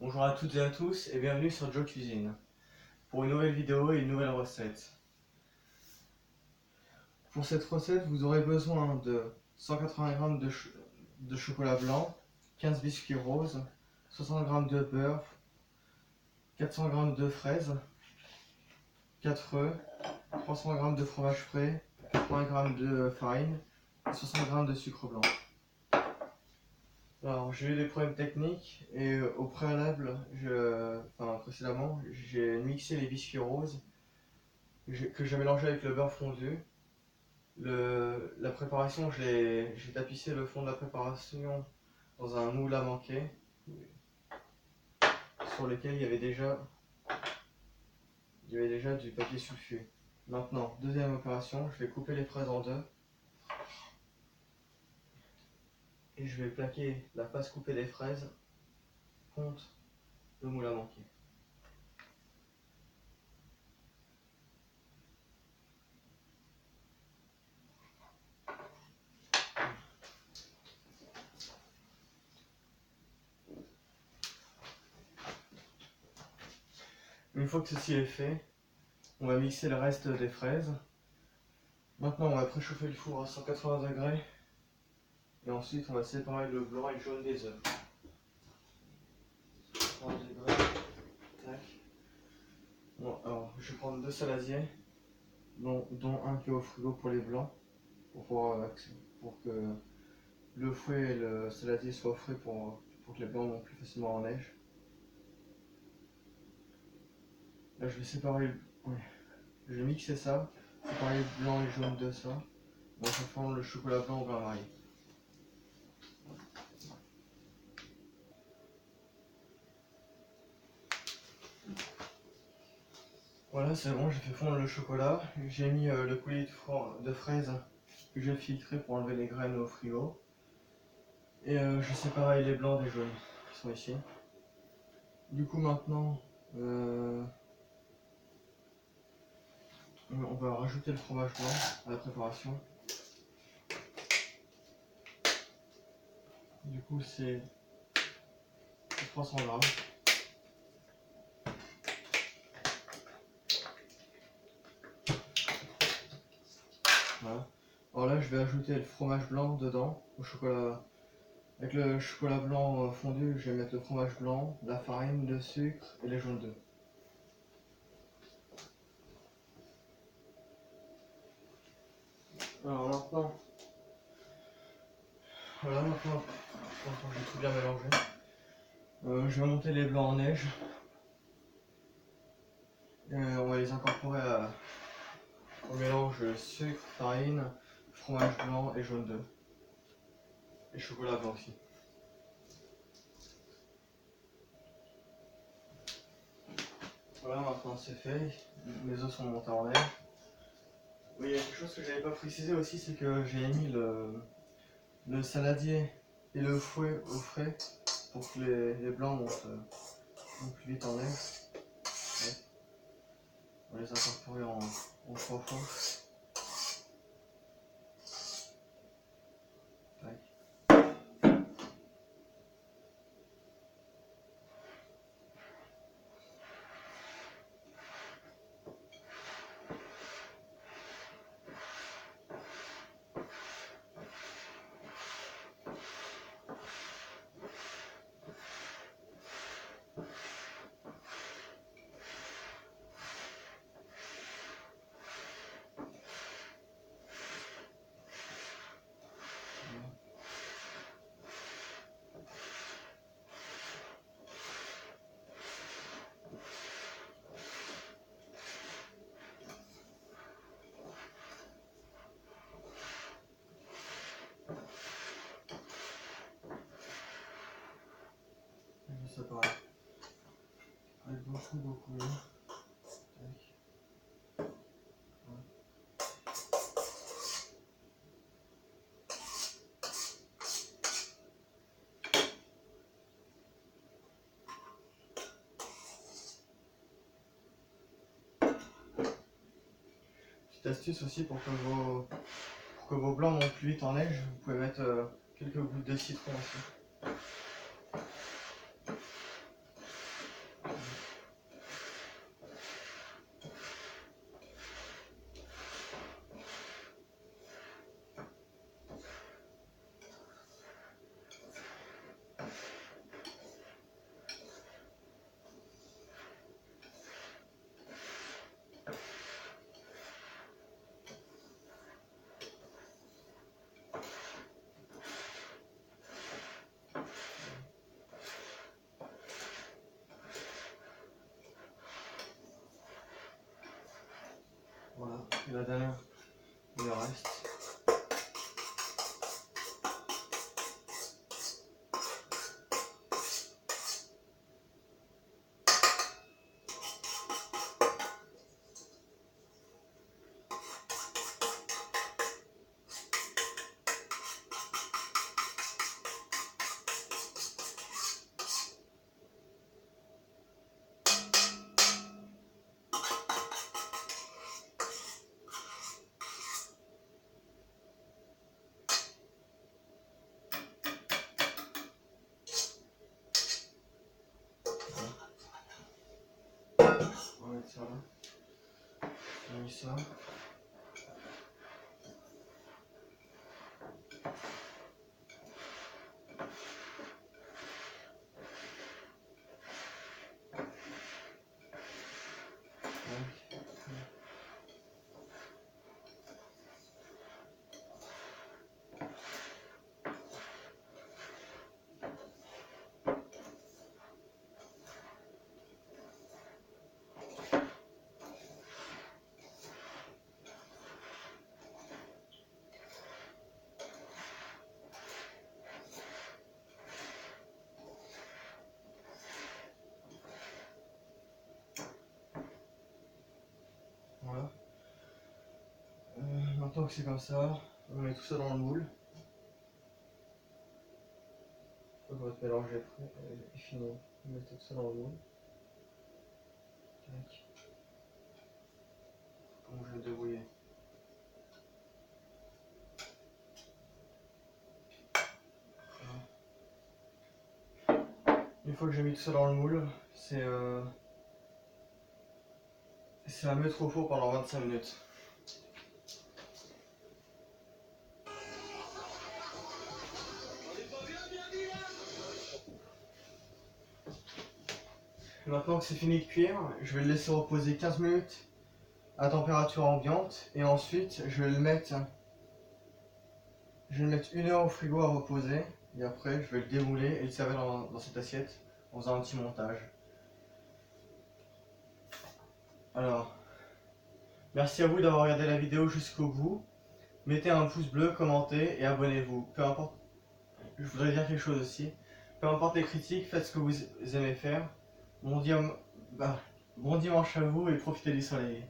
Bonjour à toutes et à tous et bienvenue sur Joe Cuisine pour une nouvelle vidéo et une nouvelle recette. Pour cette recette, vous aurez besoin de 180 g de chocolat blanc, 15 biscuits roses, 60 g de beurre, 400 g de fraises, 4 œufs, 300 g de fromage frais, 80 g de farine et 60 g de sucre blanc. Alors, j'ai eu des problèmes techniques et au préalable, précédemment, j'ai mixé les biscuits roses que j'ai mélangé avec le beurre fondu. La préparation, j'ai tapissé le fond de la préparation dans un moule à manquer sur lequel il y avait déjà du papier sulfuré. Maintenant, deuxième opération, je vais couper les fraises en deux et je vais plaquer la face coupée des fraises contre le moule à manquer. Une fois que ceci est fait, on va mixer le reste des fraises. Maintenant, on va préchauffer le four à 180 degrés et ensuite on va séparer le blanc et le jaune des œufs. 180 degrés. Tac. Bon, alors, je vais prendre deux saladiers, dont un qui est au frigo pour les blancs, pour que le fouet et le saladier soient frais pour que les blancs montent plus facilement en neige. Là, je vais je vais mixer ça, séparer le blanc et le jaune de ça. Bon, ça forme le chocolat blanc au bain-marie. Voilà, c'est bon, j'ai fait fondre le chocolat. J'ai mis le coulis de fraises que j'ai filtré pour enlever les graines au frigo. Et je sépare les blancs des jaunes qui sont ici. Du coup, maintenant, on va rajouter le fromage blanc à la préparation. Du coup, c'est 300 g. Voilà. Alors là, je vais ajouter le fromage blanc dedans, au chocolat. Avec le chocolat blanc fondu, je vais mettre le fromage blanc, la farine, le sucre et les jaunes d'œufs. Alors maintenant, maintenant j'ai tout bien mélangé. Je vais monter les blancs en neige. On va les incorporer au mélange sucre, farine, fromage blanc et jaune d'œuf. Et chocolat blanc aussi. Voilà, maintenant c'est fait. Mes œufs sont montés en neige. Oui, il y a quelque chose que j'avais pas précisé aussi, c'est que j'ai mis le saladier et le fouet au frais pour que les blancs montent plus vite en neige. Ouais. On va les incorporer en 3 fois. Tac. Je sais pas. Avec beaucoup. Tac. Petite astuce aussi pour que vos blancs montent plus vite en neige, vous pouvez mettre quelques gouttes de citron aussi. pris la dernière, il en reste. On va mettre ça là. On met ça. Voilà. Maintenant que c'est comme ça, on met tout ça dans le moule. Quand votre mélange est fini, vous mettez tout ça dans le moule. Tac. Comment je vais me débrouiller. Une fois que j'ai mis tout ça dans le moule, c'est à mettre au four pendant 25 minutes. Maintenant que c'est fini de cuire, je vais le laisser reposer 15 minutes à température ambiante et ensuite je vais le mettre 1 heure au frigo à reposer et après je vais le démouler et le servir dans cette assiette en faisant un petit montage. Alors, merci à vous d'avoir regardé la vidéo jusqu'au bout. Mettez un pouce bleu, commentez et abonnez-vous. Peu importe, je voudrais dire quelque chose aussi. Peu importe les critiques, faites ce que vous aimez faire. Bon dimanche à vous et profitez du soleil.